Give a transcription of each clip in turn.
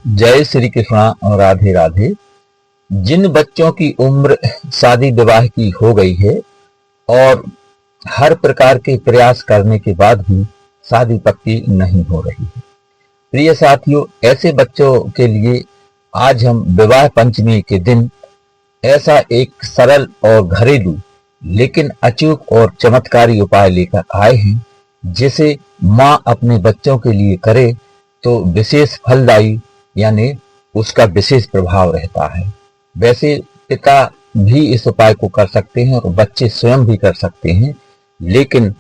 जय श्री कृष्णा और राधे राधे। जिन बच्चों की उम्र शादी विवाह की हो गई है और हर प्रकार के प्रयास करने के बाद भी शादी पक्की नहीं हो रही है, प्रिय साथियों, ऐसे बच्चों के लिए आज हम विवाह पंचमी के दिन ऐसा एक सरल और घरेलू लेकिन अचूक और चमत्कारी उपाय लेकर आए हैं, जिसे माँ अपने बच्चों के लिए करे तो विशेष फलदायी यानी उसका विशेष प्रभाव रहता है। वैसे पिता भी इस उपाय को कर सकते हैं और बच्चे स्वयं भी कर सकते हैं, लेकिन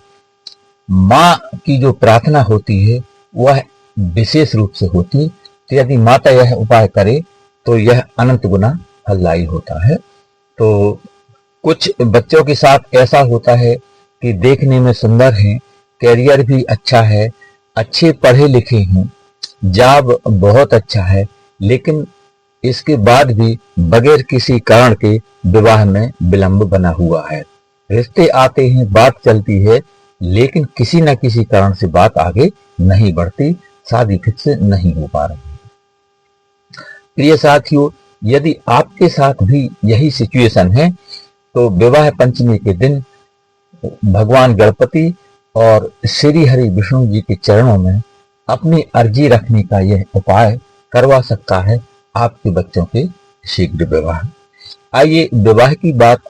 माँ की जो प्रार्थना होती है वह विशेष रूप से होती है। तो यदि माता यह उपाय करे तो यह अनंत गुना फलदायी होता है। तो कुछ बच्चों के साथ ऐसा होता है कि देखने में सुंदर हैं, कैरियर भी अच्छा है, अच्छे पढ़े लिखे हैं, जॉब बहुत अच्छा है, लेकिन इसके बाद भी बगैर किसी कारण के विवाह में विलंब बना हुआ है। रिश्ते आते हैं, बात चलती है, लेकिन किसी न किसी कारण से बात आगे नहीं बढ़ती, शादी फिक्स नहीं हो पा रही। प्रिय साथियों, यदि आपके साथ भी यही सिचुएशन है तो विवाह पंचमी के दिन भगवान गणपति और श्री हरि विष्णु जी के चरणों में अपनी अर्जी रखने का यह उपाय करवा सकता है आपके बच्चों के शीघ्र विवाह। आइए विवाह की बात,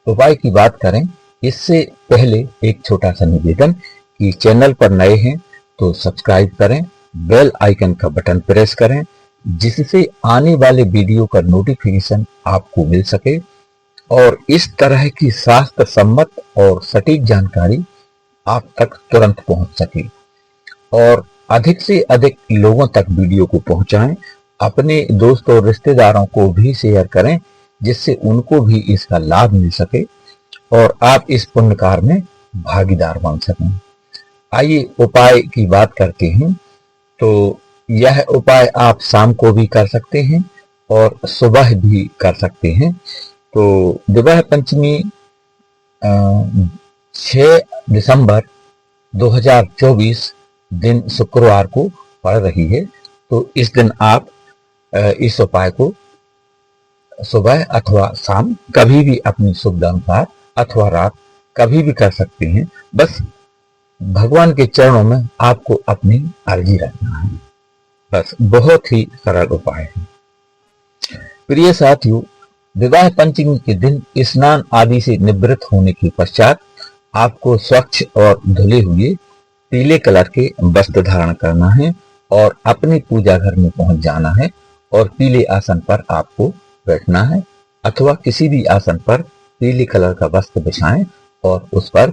उपाय की बात करें। इससे पहले एक छोटा सा निवेदन कि चैनल पर नए हैं तो सब्सक्राइब करें, बेल आइकन का बटन प्रेस करें, जिससे आने वाले वीडियो का नोटिफिकेशन आपको मिल सके और इस तरह की शास्त्र सम्मत और सटीक जानकारी आप तक तुरंत पहुंच सके और अधिक से अधिक लोगों तक वीडियो को पहुंचाएं। अपने दोस्तों और रिश्तेदारों को भी शेयर करें, जिससे उनको भी इसका लाभ मिल सके और आप इस पुण्य कार्य में भागीदार बन सकें। आइए उपाय की बात करते हैं। तो यह उपाय आप शाम को भी कर सकते हैं और सुबह भी कर सकते हैं। तो विवाह पंचमी 6 दिसंबर 2024 दिन शुक्रवार को पड़ रही है। तो इस दिन आप इस उपाय को सुबह अथवा शाम कभी भी अपनी सुविधा अनुसार अथवा रात कभी भी कर सकते हैं। बस भगवान के चरणों में आपको अपनी अर्जी रखना है। बस बहुत ही सरल उपाय है। प्रिय साथियों, विवाह पंचमी के दिन स्नान आदि से निवृत्त होने के पश्चात आपको स्वच्छ और धुले हुए पीले कलर के वस्त्र धारण करना है और अपने पूजा घर में पहुंच जाना है और पीले आसन पर आपको बैठना है अथवा किसी भी आसन पर पीले कलर का वस्त्र बिछाएं और उस पर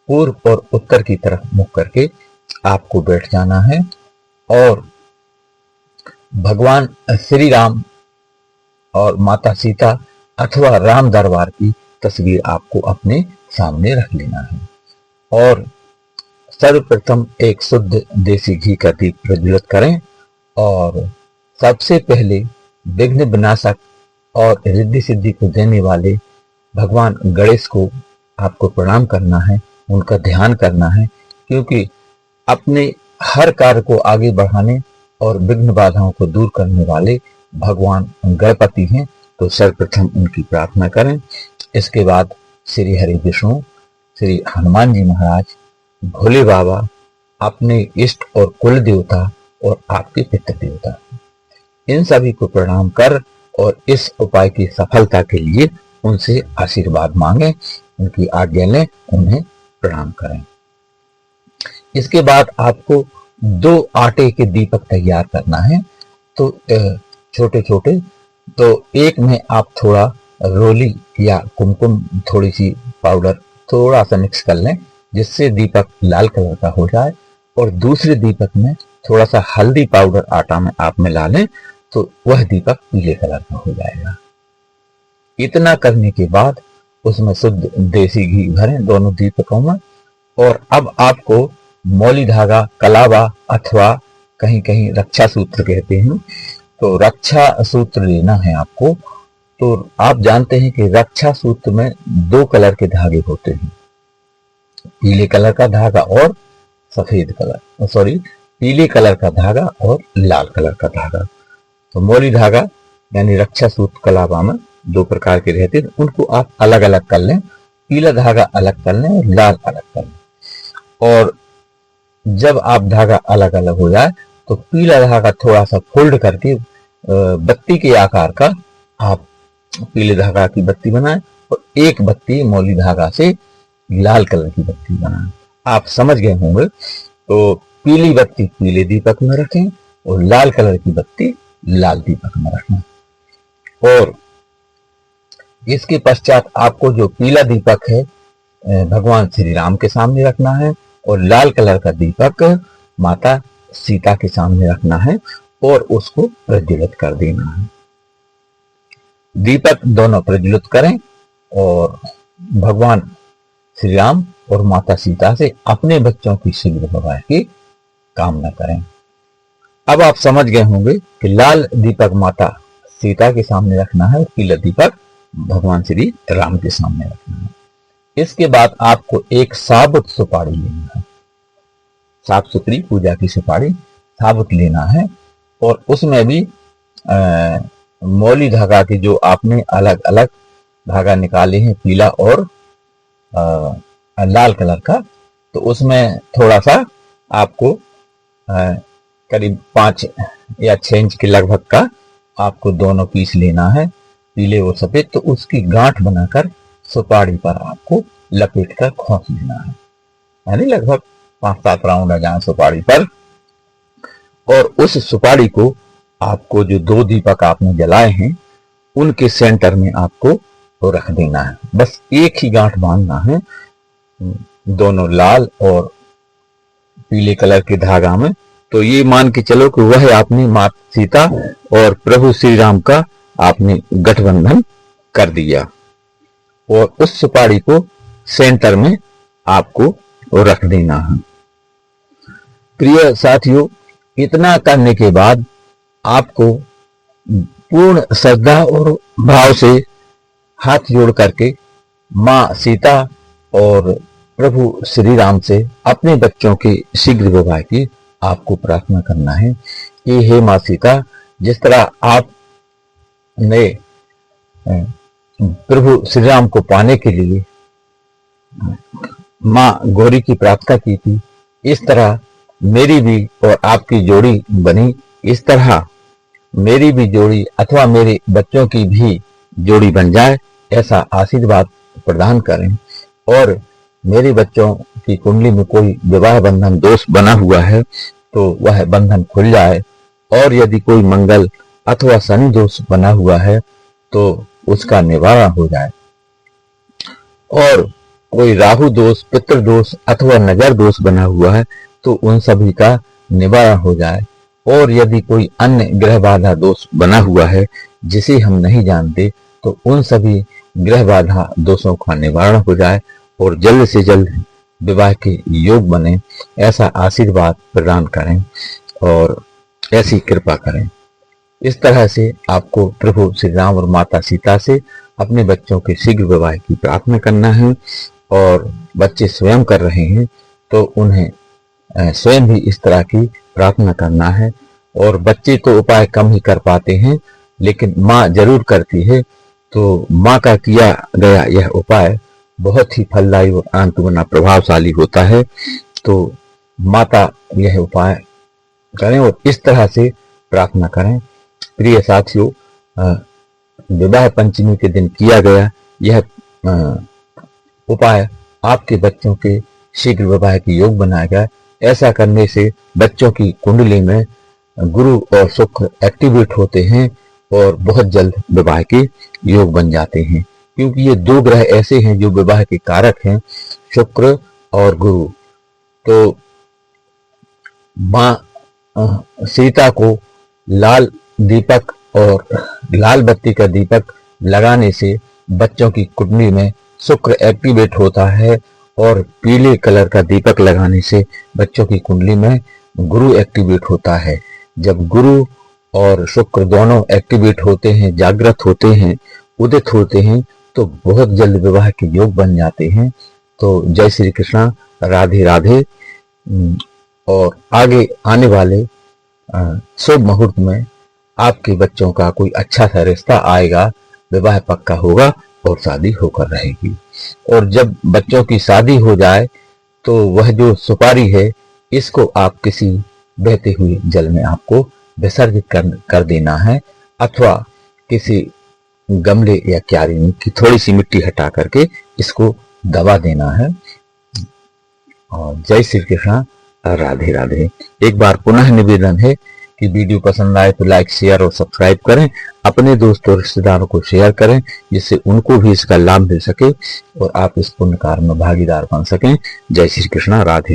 पूर्व और उत्तर की तरफ मुख करके आपको बैठ जाना है और भगवान श्री राम और माता सीता अथवा राम दरबार की तस्वीर आपको अपने सामने रख लेना है और सर्वप्रथम एक शुद्ध देसी घी का दीप प्रज्वलित करें और सबसे पहले विघ्न विनाशक और रिद्धि सिद्धि को देने वाले भगवान गणेश को आपको प्रणाम करना है, उनका ध्यान करना है, क्योंकि अपने हर कार्य को आगे बढ़ाने और विघ्न बाधाओं को दूर करने वाले भगवान गणपति हैं। तो सर्वप्रथम उनकी प्रार्थना करें। इसके बाद श्री हरि विष्णु, श्री हनुमान जी महाराज, भोले बाबा, अपने इष्ट और कुल देवता और आपके पितृ देवता, इन सभी को प्रणाम कर और इस उपाय की सफलता के लिए उनसे आशीर्वाद मांगें, उनकी आज्ञा लें, उन्हें प्रणाम करें। इसके बाद आपको 2 आटे के दीपक तैयार करना है। तो छोटे छोटे, तो एक में आप थोड़ा रोली या कुमकुम, थोड़ी सी पाउडर थोड़ा सा मिक्स कर लें, जिससे दीपक लाल कलर का हो जाए और दूसरे दीपक में थोड़ा सा हल्दी पाउडर आटा में आप मिला लें तो वह दीपक पीले कलर का हो जाएगा। इतना करने के बाद उसमें शुद्ध देसी घी भरें दोनों दीपकों में और अब आपको मौली धागा, कलावा अथवा कहीं कहीं रक्षा सूत्र कहते हैं, तो रक्षा सूत्र लेना है आपको। तो आप जानते हैं कि रक्षा सूत्र में 2 कलर के धागे होते हैं, पीले कलर का धागा और पीले कलर का धागा और लाल कलर का धागा। तो मौली धागा यानी रक्षा सूत्र कलावा में दो प्रकार के रहते हैं, उनको आप अलग अलग कर लें। पीला धागा अलग कर लें और लाल अलग कर लें। और जब आप धागा अलग अलग हो जाए तो पीला धागा थोड़ा सा फोल्ड करके बत्ती के आकार का आप पीले धागा की बत्ती बनाएं और एक बत्ती मौली धागा से लाल कलर की बत्ती बनाएं। आप समझ गए होंगे। तो पीली बत्ती पीले दीपक में रखें और लाल कलर की बत्ती लाल दीपक में रखें। और इसके पश्चात आपको जो पीला दीपक है भगवान श्री राम के सामने रखना है और लाल कलर का दीपक माता सीता के सामने रखना है और उसको प्रज्वलित कर देना है। दीपक दोनों प्रज्वलित करें और भगवान श्री राम और माता सीता से अपने बच्चों की शीघ्र विवाह की कामना करें। अब आप समझ गए होंगे कि लाल दीपक माता सीता के सामने रखना है और पीला दीपक भगवान श्री राम के सामने रखना है। इसके बाद आपको एक साबुत सुपारी लेना है, साफ सुथरी पूजा की सुपारी साबुत लेना है और उसमें भी मौली धागा की जो आपने अलग अलग धागा निकाले हैं पीला और लाल कलर का, तो उसमें थोड़ा सा आपको करीब 5 या 6 इंच के लगभग का आपको दोनों पीस लेना है, पीले और सफेद। तो उसकी गांठ बनाकर सुपारी पर आपको लपेट कर खोस लेना है, यानी लगभग 5-7 राउंड आ जाए सुपारी पर। और उस सुपारी को आपको जो 2 दीपक आपने जलाए हैं उनके सेंटर में आपको रख देना है। बस एक ही गांठ बांधना है दोनों लाल और पीले कलर के धागा में। तो ये मान के चलो कि वह आपने माता सीता और प्रभु श्री राम का आपने गठबंधन कर दिया और उस सुपारी को सेंटर में आपको रख देना है। प्रिय साथियों, इतना करने के बाद आपको पूर्ण श्रद्धा और भाव से हाथ जोड़ करके माँ सीता और प्रभु श्री राम से अपने बच्चों के शीघ्र विवाह की आपको प्रार्थना करना है कि हे माँ सीता, जिस तरह आपने प्रभु श्री राम को पाने के लिए माँ गौरी की प्रार्थना की थी, इस तरह मेरी भी और आपकी जोड़ी बनी, इस तरह मेरी भी जोड़ी अथवा मेरे बच्चों की भी जोड़ी बन जाए, ऐसा आशीर्वाद प्रदान करें। और मेरे बच्चों की कुंडली में कोई विवाह बंधन दोष बना हुआ है तो वह बंधन खुल जाए, और यदि कोई मंगल अथवा शनि दोष बना हुआ है तो उसका निवारण हो जाए, और कोई राहु दोष, पितृ दोष अथवा नजर दोष बना हुआ है तो उन सभी का निवारण हो जाए, और यदि कोई अन्य ग्रह बाधा दोष बना हुआ है जिसे हम नहीं जानते तो उन सभी ग्रह बाधा दोषों का निवारण हो जाए और जल्द से जल्द विवाह के योग बने, ऐसा आशीर्वाद प्रदान करें और ऐसी कृपा करें। इस तरह से आपको प्रभु श्री राम और माता सीता से अपने बच्चों के शीघ्र विवाह की प्रार्थना करना है। और बच्चे स्वयं कर रहे हैं तो उन्हें स्वयं भी इस तरह की प्रार्थना करना है। और बच्चे तो उपाय कम ही कर पाते हैं, लेकिन माँ जरूर करती है, तो माँ का किया गया यह उपाय बहुत ही फलदायी और अंतुमना प्रभावशाली होता है। तो माता यह उपाय करें और इस तरह से प्रार्थना करें। प्रिय साथियों, विवाह पंचमी के दिन किया गया यह उपाय आपके बच्चों के शीघ्र विवाह के योग बनाएगा। ऐसा करने से बच्चों की कुंडली में गुरु और शुक्र एक्टिवेट होते हैं और बहुत जल्द विवाह के योग बन जाते हैं, क्योंकि ये 2 ग्रह ऐसे हैं जो विवाह के कारक हैं, शुक्र और गुरु। तो माँ सीता को लाल दीपक और लाल बत्ती का दीपक लगाने से बच्चों की कुंडली में शुक्र एक्टिवेट होता है, और पीले कलर का दीपक लगाने से बच्चों की कुंडली में गुरु एक्टिवेट होता है। जब गुरु और शुक्र दोनों एक्टिवेट होते हैं, जागृत होते हैं, उदित होते हैं, तो बहुत जल्द विवाह के योग बन जाते हैं। तो जय श्री कृष्णा, राधे राधे। और आगे आने वाले शुभ मुहूर्त में आपके बच्चों का कोई अच्छा सा रिश्ता आएगा, विवाह पक्का होगा और शादी होकर रहेगी। और जब बच्चों की शादी हो जाए तो वह जो सुपारी है इसको आप किसी बहते हुए जल में आपको विसर्जित कर देना है, अथवा किसी गमले या क्यारी में की थोड़ी सी मिट्टी हटा करके इसको दबा देना है। और जय श्री कृष्ण, राधे राधे। एक बार पुनः निवेदन है कि वीडियो पसंद आए तो लाइक, शेयर और सब्सक्राइब करें, अपने दोस्तों और रिश्तेदारों को शेयर करें जिससे उनको भी इसका लाभ मिल सके और आप इस पुण्य कार्य में भागीदार बन सकें। जय श्री कृष्ण, राधे।